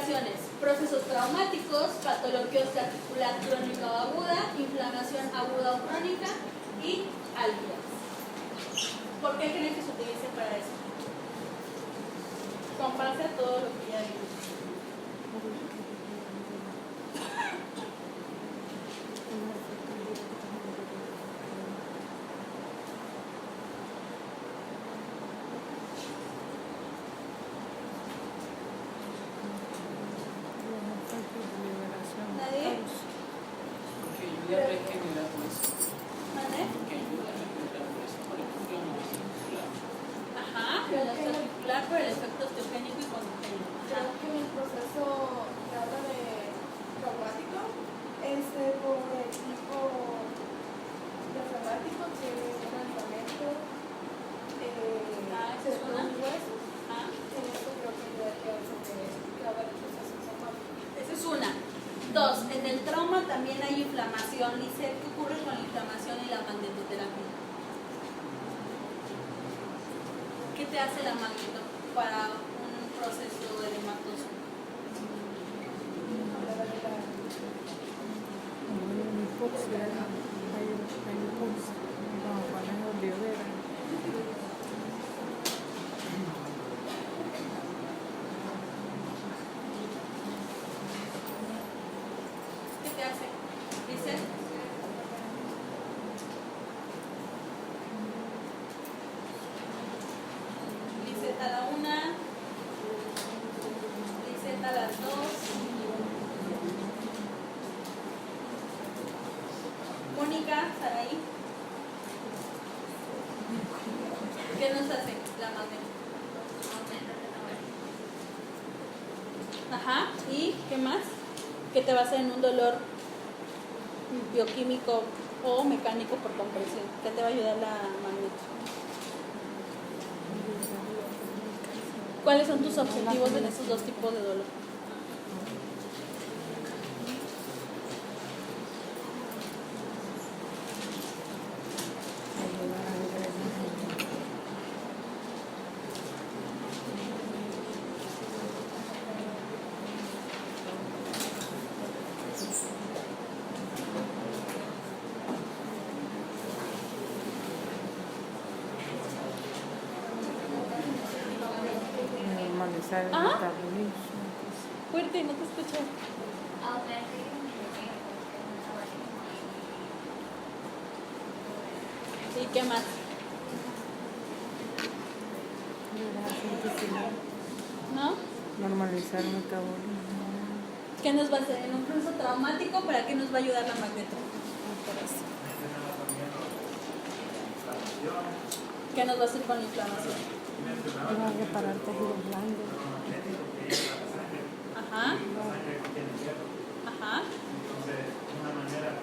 Indicaciones: procesos traumáticos, patología osteoarticular crónica o aguda, inflamación aguda o crónica y algias. ¿Por qué creen que se utilice para eso? Con base a todo lo que ya vimos. ¿Nadie? Porque ayuda a regenerar hueso. ¿Vale? Porque ayuda a regenerar hueso por el ejemplo muscular. Ajá, pero el osteoarticular por el efecto osteogénico y condogénico. Creo que en el proceso que habla de traumático es por el tipo diafragmático que es un medicamento ¿es de una? los huesos. Ajá. En esto creo que ayuda que habla del proceso traumático. Esa es una. Dos, en el trauma también hay inflamación. Dice, ¿qué ocurre con la inflamación y la magnetoterapia? ¿Qué te hace la magneto para un proceso edematoso? Hablaba de la ¿Qué te hace? Dice. Liseta a la una. Liseta a las dos. Mónica, Saraí. ¿Qué nos hace la magneto? Ajá. ¿Y qué más? ¿Qué te va a hacer en un dolor bioquímico o mecánico por compresión? ¿Qué te va a ayudar la magneto? ¿Cuáles son tus objetivos en estos dos tipos de dolor? Normalizar el Ajá. metabolismo. Fuerte, no te escucho. ¿Y qué más? ¿No? Normalizar el metabolismo. ¿Qué nos va a hacer en un proceso traumático? ¿Para qué nos va a ayudar la magneto? ¿Qué nos va a hacer con la inflamación? Va a reparar tejidos blandos. Ajá. Ajá.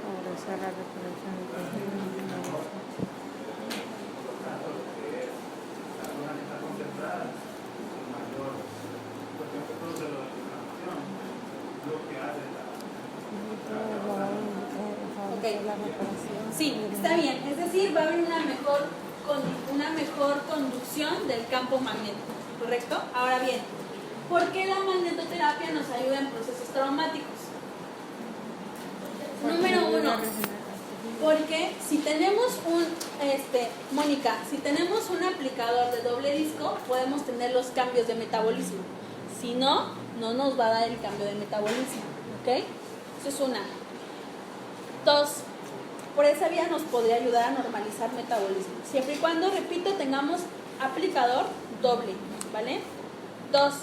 Favorecer la reparación de tejidos. Ok. La reparación. Sí, está bien. Es decir, va a haber una mejor conducción del campo magnético, ¿correcto? Ahora bien, ¿por qué la magnetoterapia nos ayuda en procesos traumáticos? Número uno, porque si tenemos Mónica, si tenemos un aplicador de doble disco, podemos tener los cambios de metabolismo. Si no, no nos va a dar el cambio de metabolismo, ¿ok? Eso es una. Dos, por esa vía nos podría ayudar a normalizar metabolismo, siempre y cuando, repito, tengamos aplicador doble, ¿vale? Dos,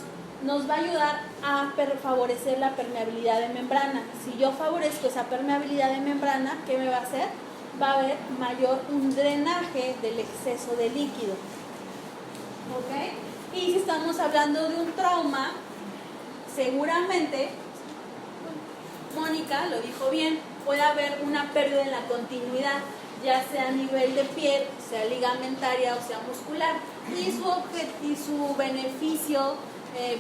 nos va a ayudar a favorecer la permeabilidad de membrana. Si yo favorezco esa permeabilidad de membrana, ¿qué me va a hacer? Va a haber un drenaje del exceso de líquido, ¿ok? Y si estamos hablando de un trauma, seguramente, Mónica lo dijo bien, puede haber una pérdida en la continuidad, ya sea a nivel de piel, sea ligamentaria o sea muscular, y su beneficio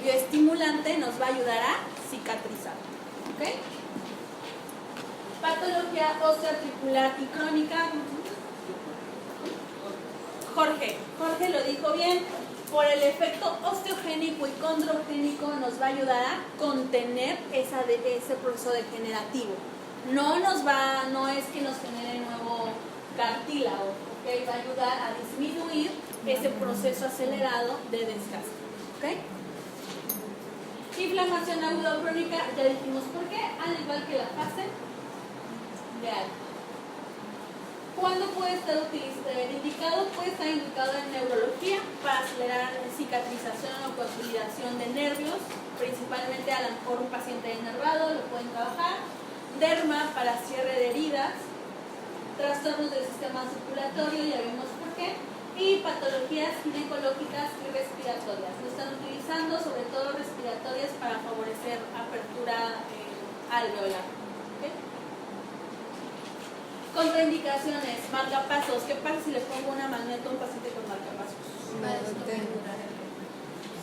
bioestimulante nos va a ayudar a cicatrizar, ¿ok? Patología osteoarticular y crónica. Jorge lo dijo bien, por el efecto osteogénico y condrogénico nos va a ayudar a contener ese proceso degenerativo. No es que nos genere nuevo cartílago, ¿okay? Va a ayudar a disminuir ese proceso acelerado de desgaste, ¿okay? Inflamación aguda o crónica, ya dijimos por qué, al igual que la fase de alta. ¿Cuándo puede estar indicado? Puede estar indicado en neurología para acelerar cicatrización o consolidación de nervios, principalmente a lo mejor un paciente enervado, lo pueden trabajar. Derma para cierre de heridas, trastornos del sistema circulatorio, ya vimos por qué, y patologías ginecológicas y respiratorias. Lo están utilizando sobre todo respiratorias para favorecer apertura alveolar. ¿Okay? Contraindicaciones, marcapasos. ¿Qué pasa si le pongo una magneto a un paciente con marcapasos?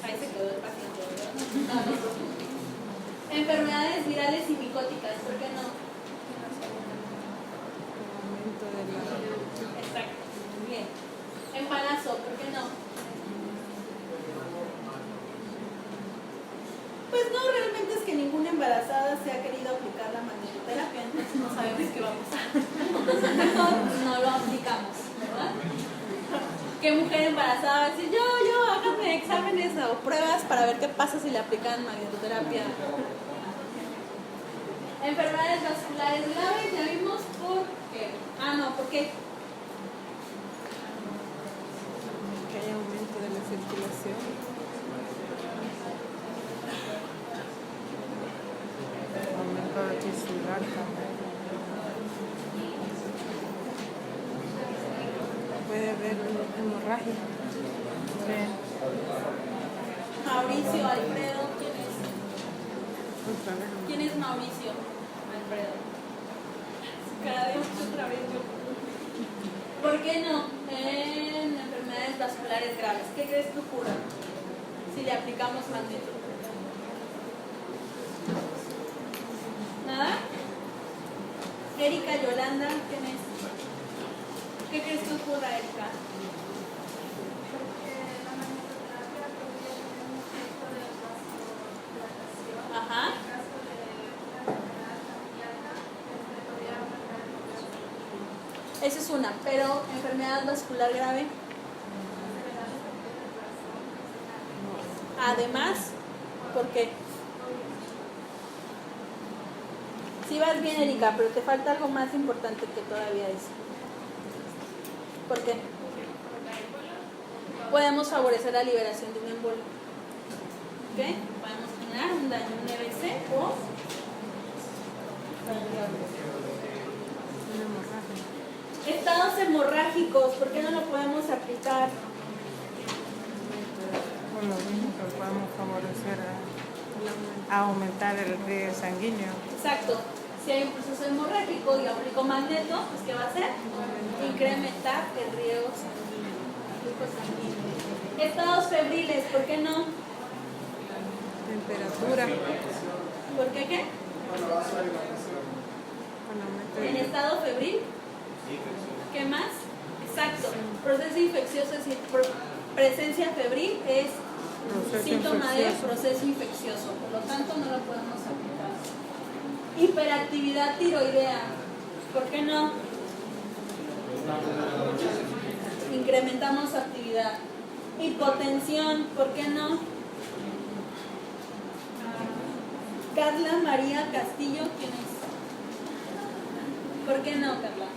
Ahí se quedó el paciente, ¿verdad? No. Enfermedades virales y micóticas, ¿por qué no? Exacto, bien. Embarazo, ¿por qué no? Pues no, realmente es que ninguna embarazada se ha querido aplicar la magnetoterapia, entonces no sabemos qué va a pasar. Entonces mejor no lo aplicamos, ¿verdad? ¿Qué mujer embarazada va a decir, hágame exámenes o pruebas para ver qué pasa si le aplican magnetoterapia? Enfermedades vasculares graves, ya vimos por qué. ¿Por qué? Que hay aumento de la circulación. Aumento tisular también. Puede haber hemorragia. Sí. Mauricio, Alfredo, ¿quién es? Otra vez. ¿Quién es Mauricio? Alfredo. Cada vez otra vez yo. ¿Por qué no? En enfermedades vasculares graves, ¿qué crees que ocurra si le aplicamos magneto? ¿Nada? Erika Yolanda, ¿quién es? ¿Qué crees que ocurra, Erika? Porque la magnetoterapia podría tener un efecto de vasodilatación. Ajá. En caso de una enfermedad cardíaca, podría aumentar el riesgo. Esa es una, pero enfermedad vascular grave. Además, ¿por qué? Sí vas bien, Erika, pero te falta algo más importante que todavía eso. ¿Por qué? Podemos favorecer la liberación de un embolio. ¿Ok? Podemos generar un daño, un EBC o Una hemorragia. estados hemorrágicos. ¿Por qué no lo podemos aplicar? Por lo mismo que podemos favorecer a aumentar el riesgo sanguíneo. Exacto. Si hay un proceso hemorrágico y aplico magneto, pues ¿qué va a hacer? Incrementar el riego sanguíneo. Flujo sanguíneo. Estados febriles, ¿por qué no? Temperatura. ¿Por qué qué? Con aumento En de estado febril. ¿Qué más? Exacto. Proceso infeccioso, es decir, presencia febril es proceso síntoma de infeccioso. proceso infeccioso. Por lo tanto, no lo podemos aplicar. Hiperactividad tiroidea. ¿Por qué no? Incrementamos actividad. Hipotensión. ¿Por qué no? Carla María Castillo, ¿quién es? ¿Por qué no, Carla?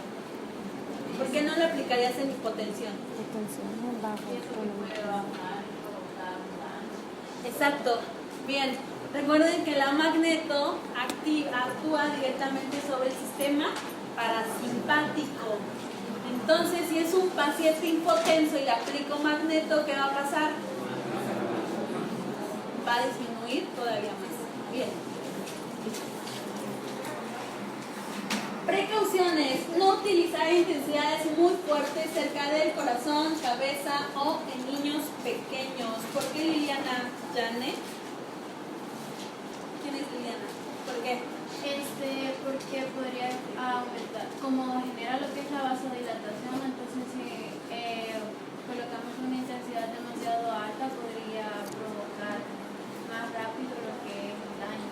¿Por qué no le aplicarías en hipotensión? Hipotensión baja. Exacto. Bien. Recuerden que la magneto actúa directamente sobre el sistema parasimpático. Entonces, si es un paciente hipotenso y le aplico magneto, ¿qué va a pasar? Va a disminuir todavía más. Bien. Precauciones. No utilizar intensidades muy fuertes cerca del corazón, cabeza o en niños pequeños. ¿Por qué, Liliana Janet? ¿Quién es Liliana? ¿Por qué? Porque podría aumentar, como genera lo que es la vasodilatación, entonces colocamos una intensidad demasiado alta, podría provocar más rápido lo que es el daño.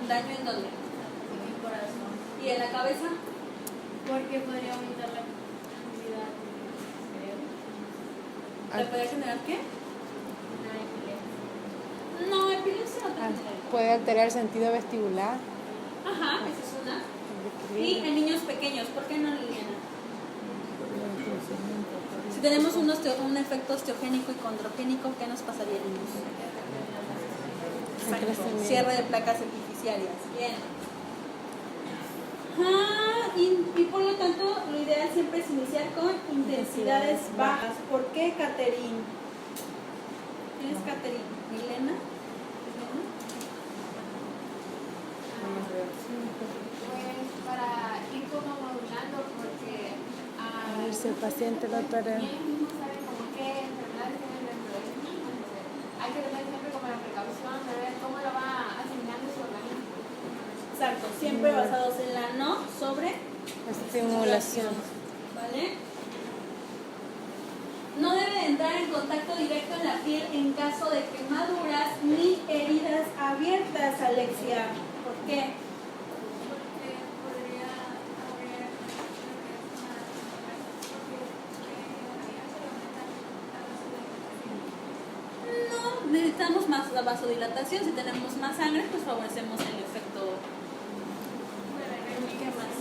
¿Daño en dónde? En el corazón. ¿Y en la cabeza? Porque podría aumentar la cantidad de cerebro. ¿Le puede generar qué? Una epilepsia. No, epilepsia no te Ah, genera. puede alterar el sentido vestibular. Ajá, esa es una. Y en niños pequeños, ¿por qué no, Liliana? Si tenemos un efecto osteogénico y condrogénico, ¿qué nos pasaría en niños? Exacto. Cierre de placas epifisiarias. Bien. Y por lo tanto, lo ideal siempre es iniciar con intensidades bajas. ¿Por qué, Caterine? ¿Quién es Caterine? ¿Milena? Pues para ir como modulando, porque A ver si el paciente lo tolera. ellos mismos saben como qué enfermedades tienen dentro de ellos mismos. Entonces, hay que tener siempre como la precaución de ver cómo lo va asimilando su organismo. Exacto, siempre basados en la no sobre Estimulación. ¿Vale? No debe de entrar en contacto directo en la piel en caso de quemaduras ni heridas abiertas, Alexia. ¿Por qué? Porque podría haber No, necesitamos más la vasodilatación. Si tenemos más sangre, pues favorecemos el efecto. ¿Qué más?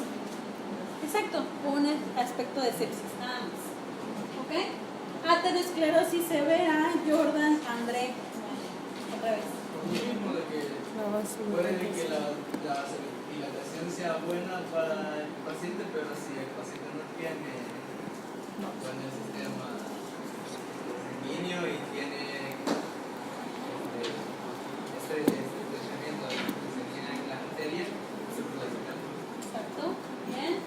Exacto, un aspecto de sepsis, nada más. ¿Ok? Aterosclerosis severa, Jordan, André. Otra vez. Por lo mismo de que puede que la dilatación sea buena para el paciente, pero si el paciente no tiene el sistema sanguíneo y tiene este crecimiento que se tiene en la arteria, se puede sacar. Exacto, bien.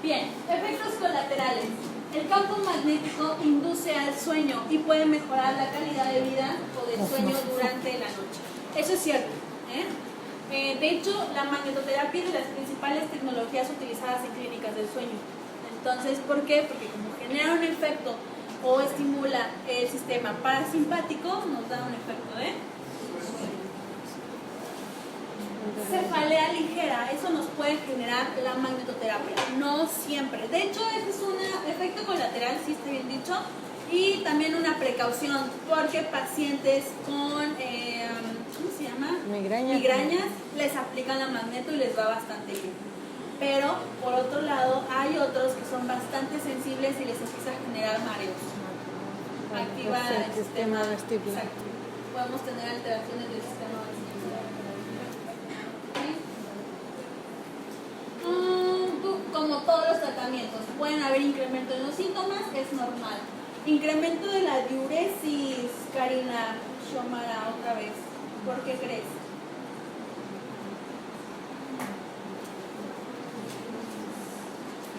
Bien, efectos colaterales. El campo magnético induce al sueño y puede mejorar la calidad de vida o del sueño durante la noche. Eso es cierto. De hecho, la magnetoterapia es de las principales tecnologías utilizadas en clínicas del sueño. Entonces, ¿por qué? Porque como genera un efecto o estimula el sistema parasimpático, nos da un efecto de cefalea ligera. Eso nos puede generar la magnetoterapia, no siempre. De hecho, ese es un efecto colateral, si está bien dicho, y también una precaución, porque pacientes con ¿cómo se llama? Migrañas les aplican la magneto y les va bastante bien. Pero por otro lado hay otros que son bastante sensibles y les empieza a generar mareos. Activa el sistema vestibular. Exacto. Podemos tener alteraciones del sistema vestibular. Como todos los tratamientos, pueden haber incremento en los síntomas, es normal. Incremento de la diuresis, Karina Shomara, otra vez. ¿Por qué crees?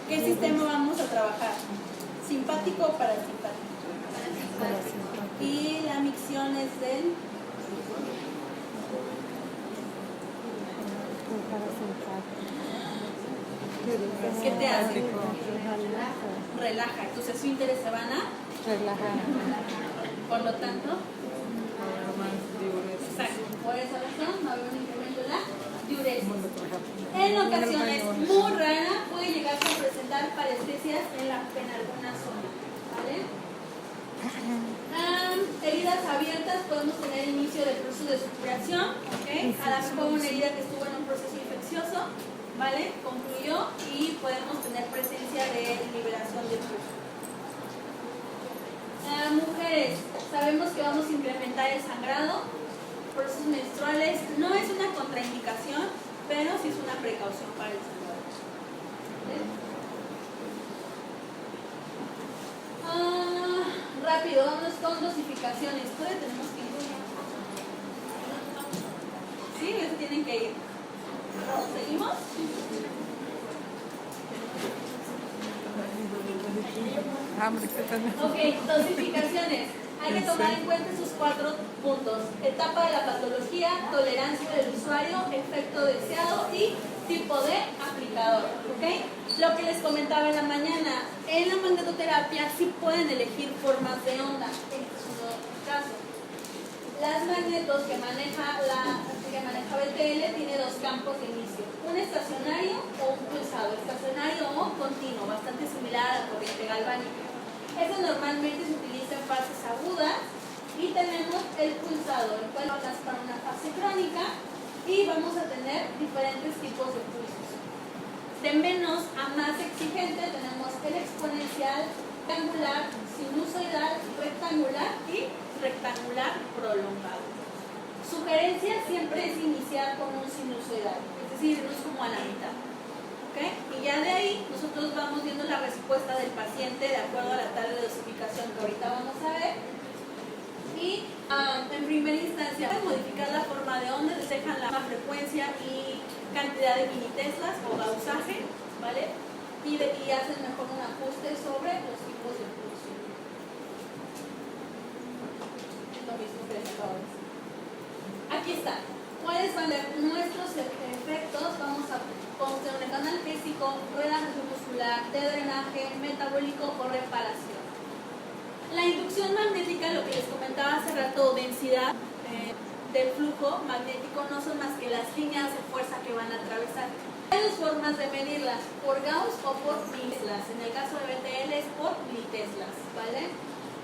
¿Qué sistema vamos a trabajar? ¿Simpático o parasimpático? Y la micción es del... ¿Qué te hace? Relaja. Tus esfínteres se van a relajar. Por lo tanto, exacto. Por esa razón va a haber un incremento en la diuresis. En ocasiones muy rara puede llegarse a presentar parestesias en alguna zona. ¿Vale? Heridas abiertas, podemos tener inicio del proceso de supuración. ¿Okay? A lo mejor una herida que estuvo en un proceso infeccioso, ¿vale? Concluyó y podemos tener presencia de liberación de flujo. Mujeres, sabemos que vamos a incrementar el sangrado, procesos menstruales, no es una contraindicación, pero sí es una precaución para el sangrado. Rápido, vamos con dosificaciones. ¿Todavía tenemos tiempo? ¿Sí? ¿Les tienen que ir? ¿Seguimos? Ok, dosificaciones. Hay que tomar en cuenta esos 4 puntos. Etapa de la patología, tolerancia del usuario, efecto deseado y tipo de aplicador. ¿Ok? Lo que les comentaba en la mañana, en la magnetoterapia sí pueden elegir formas de onda. Este es uno de los casos. Las magnetos que maneja BTL tiene dos campos de inicio, un estacionario o un pulsado, estacionario o continuo, bastante similar a la corriente galvánica. Eso normalmente se utiliza en fases agudas y tenemos el pulsado, el cual es para una fase crónica y vamos a tener diferentes tipos de pulsos. De menos a más exigente tenemos el exponencial, rectangular, sinusoidal, rectangular y rectangular prolongado. Sugerencia siempre es iniciar con un sinusoidal, es decir, irnos como a la mitad. ¿Okay? Y ya de ahí nosotros vamos viendo la respuesta del paciente de acuerdo a la tabla de dosificación que ahorita vamos a ver. Y en primera instancia, modificar la forma de onda, les dejan la frecuencia y cantidad de militeslas o gausaje, ¿vale? Y hacen mejor un ajuste sobre los tipos de pulso. Es lo mismo que les acabo de decir. Aquí está. ¿Cuáles van a ser nuestros efectos? Vamos a poner un analgésico, relajación muscular, de drenaje, metabólico o reparación. La inducción magnética, lo que les comentaba hace rato, densidad del flujo magnético no son más que las líneas de fuerza que van a atravesar. Hay dos formas de medirlas, por Gauss o por militeslas. En el caso de BTL es por militeslas, ¿vale?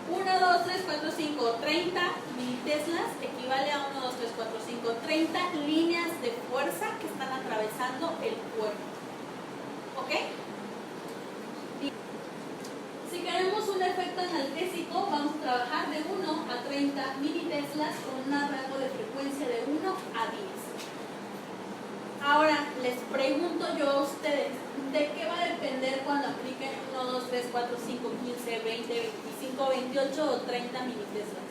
1, 2, 3, 4, 5, 30 militeslas equivale a 1, 2, 3, 4, 5, 30 líneas de fuerza que están atravesando el cuerpo. ¿Ok? Si queremos un efecto analgésico, vamos a trabajar de 1 a 30 militeslas con un rango de frecuencia de 1 a 10. Ahora, les pregunto yo a ustedes, ¿de qué va a depender cuando apliquen 1, 2, 3, 4, 5, 15, 20, 25, 28 o 30 militeslas?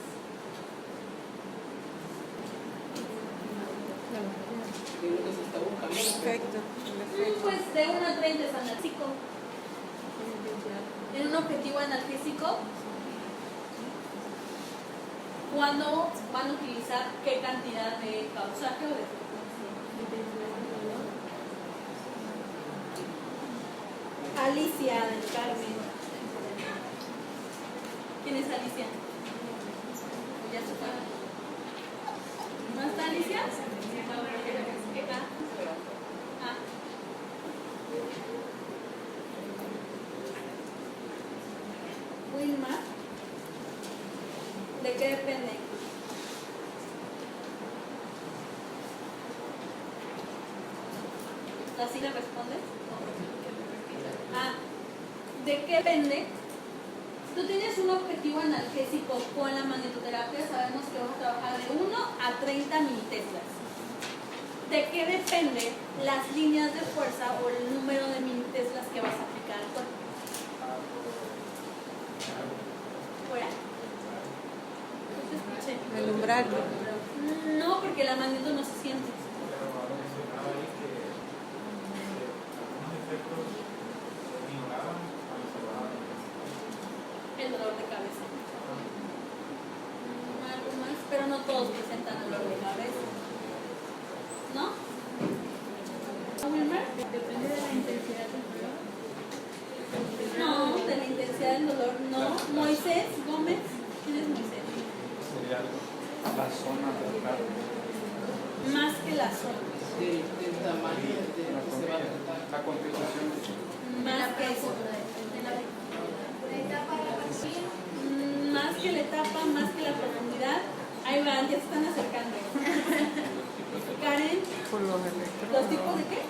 Perfecto. Pues de 1 a 30 es analgésico. En un objetivo analgésico, ¿cuándo van a utilizar qué cantidad de gausaje o de frecuencia? Alicia del Carmen. ¿Quién es Alicia? ¿Ya se fue? ¿No está Alicia? Ah. Wilma, ¿de qué depende? ¿Así le respondes? ¿De qué depende? Si tú tienes un objetivo analgésico con la magnetoterapia, sabemos que vamos a trabajar de 1 a 30 militeslas. ¿De qué depende las líneas de fuerza o el número de militeslas que vas a aplicar al cuerpo? ¿Fuera? No te escuché. El umbral. No, porque la magneto no se siente. El dolor de cabeza. Algo más, pero no todos presentan dolor de cabeza. ¿No? ¿Wilmer? Depende de la intensidad del dolor. No, de la intensidad del dolor no. Moisés Gómez, ¿quién es Moisés? Sería la zona del carro. Más que la zona. Del tamaño de que se va a tratar. La constitución. Más que eso. Más que la etapa, más que la profundidad. Ahí van, ya se están acercando. Karen, Por los electrones. ¿los tipos de qué?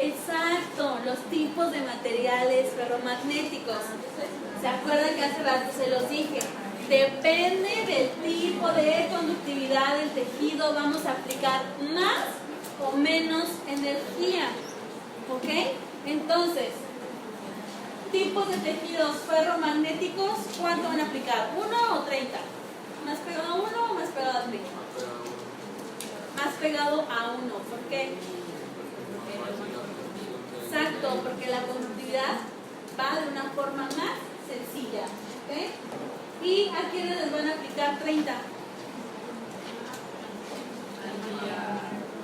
Exacto, los tipos de materiales ferromagnéticos. ¿Se acuerdan que hace rato se los dije? Depende del tipo de conductividad del tejido, vamos a aplicar más o menos energía. ¿Ok? Entonces, tipos de tejidos ferromagnéticos, ¿cuánto van a aplicar? ¿1 o 30? ¿Más pegado a 1 o más pegado a 30? Más pegado a 1. ¿Por qué? Exacto, porque la conductividad va de una forma más sencilla. ¿Ok? ¿Y a quiénes les van a aplicar 30?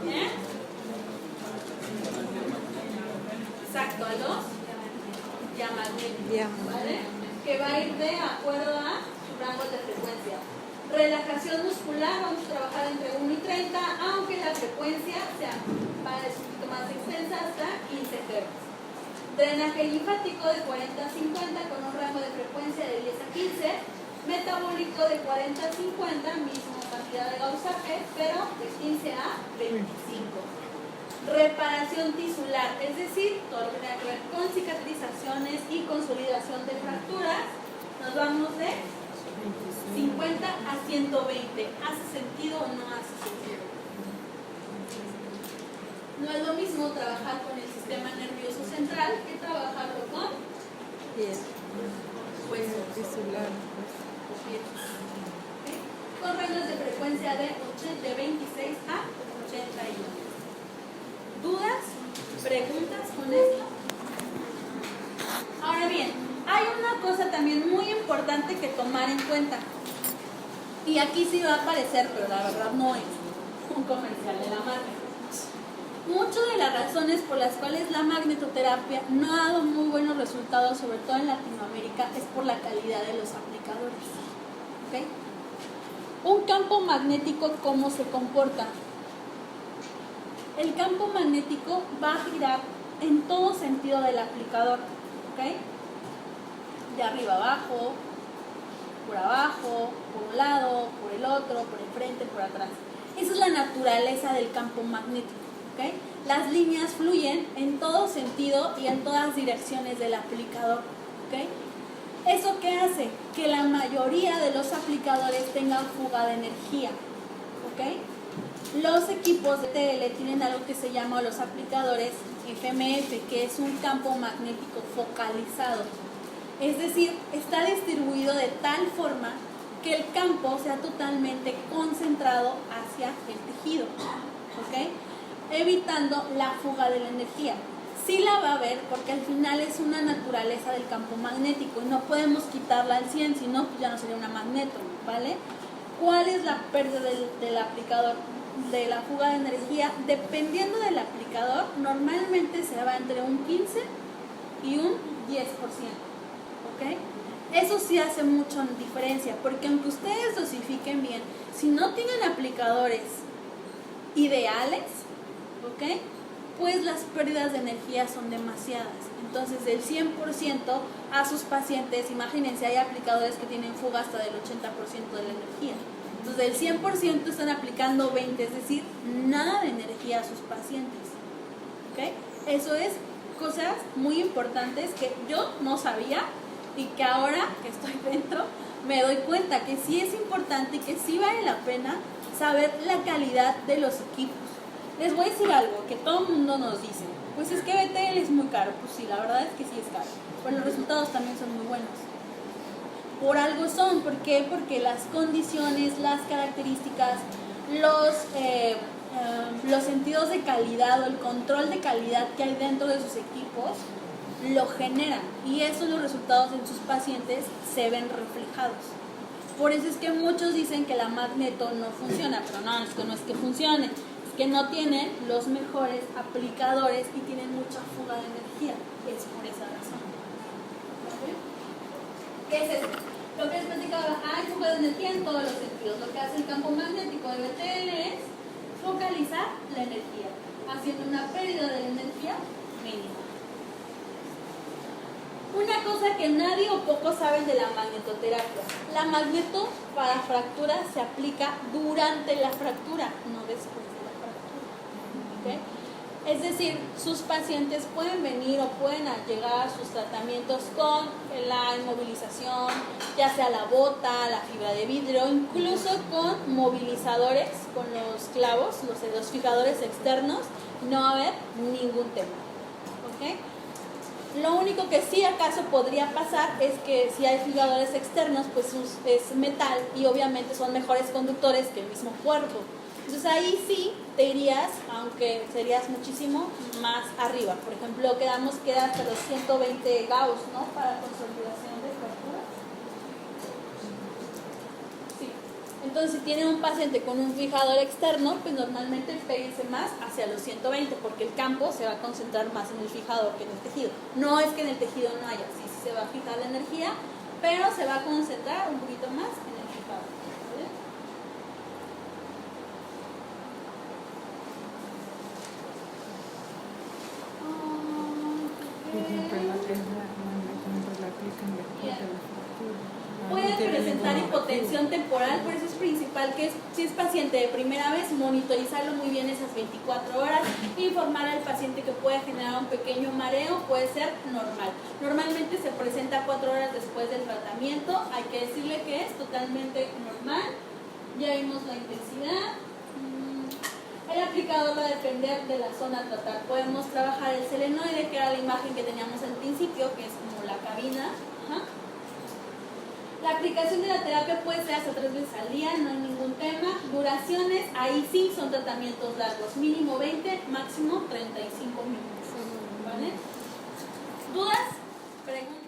¿Eh? Exacto, al diamagnético, ¿vale? Que va a ir de acuerdo a su rango de frecuencia. Relajación muscular, vamos a trabajar entre 1 y 30, aunque la frecuencia sea un poquito más extensa, hasta 15 Hz. Drenaje linfático de 40 a 50 con un rango de frecuencia de 10 a 15. Metabólico de 40 a 50, misma cantidad de gausaje, pero de 15 a 25. Reparación tisular, es decir, todo lo que tenga que ver con cicatrizaciones y consolidación de fracturas. Nos vamos de 50 a 120. ¿Hace sentido o no hace sentido? No es lo mismo trabajar con el sistema nervioso central que trabajarlo con huesos tisular. ¿Okay? Con rangos de frecuencia de 26 a 81. ¿Dudas? ¿Preguntas con esto? Ahora bien, hay una cosa también muy importante que tomar en cuenta. Y aquí sí va a aparecer, pero la verdad no es un comercial de la marca. Muchas de las razones por las cuales la magnetoterapia no ha dado muy buenos resultados, sobre todo en Latinoamérica, es por la calidad de los aplicadores. ¿Okay? Un campo magnético, ¿cómo se comporta? El campo magnético va a girar en todo sentido del aplicador. ¿Okay? De arriba abajo, por un lado, por el otro, por el frente, por atrás. Esa es la naturaleza del campo magnético. ¿Okay? Las líneas fluyen en todo sentido y en todas direcciones del aplicador. ¿Okay? ¿Eso qué hace? Que la mayoría de los aplicadores tengan fuga de energía. ¿Okay? Los equipos de TL tienen algo que se llama los aplicadores FMF, que es un campo magnético focalizado. Es decir, está distribuido de tal forma que el campo sea totalmente concentrado hacia el tejido. ¿Okay? Evitando la fuga de la energía. Sí la va a haber porque al final es una naturaleza del campo magnético y no podemos quitarla al 100, si no pues ya no sería una magneto, ¿vale? ¿Cuál es la pérdida del aplicador? De la fuga de energía, dependiendo del aplicador, normalmente se va entre un 15 y un 10%. ¿Okay? Eso sí hace mucha diferencia, porque aunque ustedes dosifiquen bien, si no tienen aplicadores ideales, ¿okay? Pues las pérdidas de energía son demasiadas. Entonces, del 100% a sus pacientes, imagínense, hay aplicadores que tienen fuga hasta del 80% de la energía. Entonces, del 100% están aplicando 20, es decir, nada de energía a sus pacientes. ¿Okay? Eso es cosas muy importantes que yo no sabía y que ahora que estoy dentro me doy cuenta que sí es importante y que sí vale la pena saber la calidad de los equipos. Les voy a decir algo que todo el mundo nos dice, pues es que BTL es muy caro. Pues sí, la verdad es que sí es caro, pero los resultados también son muy buenos. Por algo son, ¿por qué? Porque las condiciones, las características, los sentidos de calidad o el control de calidad que hay dentro de sus equipos lo generan, y esos los resultados en sus pacientes se ven reflejados. Por eso es que muchos dicen que la magneto no funciona, pero no, es que no es que funcione, es que no tienen los mejores aplicadores y tienen mucha fuga de energía. Es por esa razón. ¿Vale? ¿Qué es esto? Lo que les platicaba, hay fuga de energía en todos los sentidos. Lo que hace el campo magnético de BTL es focalizar la energía, haciendo una pérdida de la energía mínima. Una cosa que nadie o pocos saben de la magnetoterapia. La magneto para fracturas se aplica durante la fractura, no después de la fractura. ¿Okay? Es decir, sus pacientes pueden venir o pueden llegar a sus tratamientos con la inmovilización, ya sea la bota, la fibra de vidrio, incluso con movilizadores, con los clavos, los fijadores externos, no va a haber ningún tema. ¿Okay? Lo único que sí acaso podría pasar es que si hay fijadores externos, pues es metal y obviamente son mejores conductores que el mismo cuerpo. Entonces ahí sí te irías, aunque serías muchísimo más arriba. Por ejemplo, quedamos que era hasta los 120 Gauss, ¿no? Para consolidación de fractura. Sí. Entonces si tiene un paciente con un fijador externo, pues normalmente péguense más hacia los 120, porque el campo se va a concentrar más en el fijador que en el tejido. No es que en el tejido no haya, sí se va a fijar la energía, pero se va a concentrar un poquito más en el fijado. ¿Vale? Puede presentar hipotensión temporal, por eso es principal que si es paciente de primera vez, monitorizarlo muy bien esas 24 horas, informar al paciente que puede generar un pequeño mareo, puede ser normal. Normalmente se presenta 4 horas después del tratamiento, hay que decirle que es totalmente normal. Ya vimos la intensidad. El aplicador va a depender de la zona a tratar. Podemos trabajar el selenoide, que era la imagen que teníamos al principio, que es como la cabina. Ajá. La aplicación de la terapia puede ser hasta 3 veces al día, no hay ningún tema. Duraciones, ahí sí son tratamientos largos, mínimo 20, máximo 35 minutos. ¿Vale? ¿Dudas? Preguntas.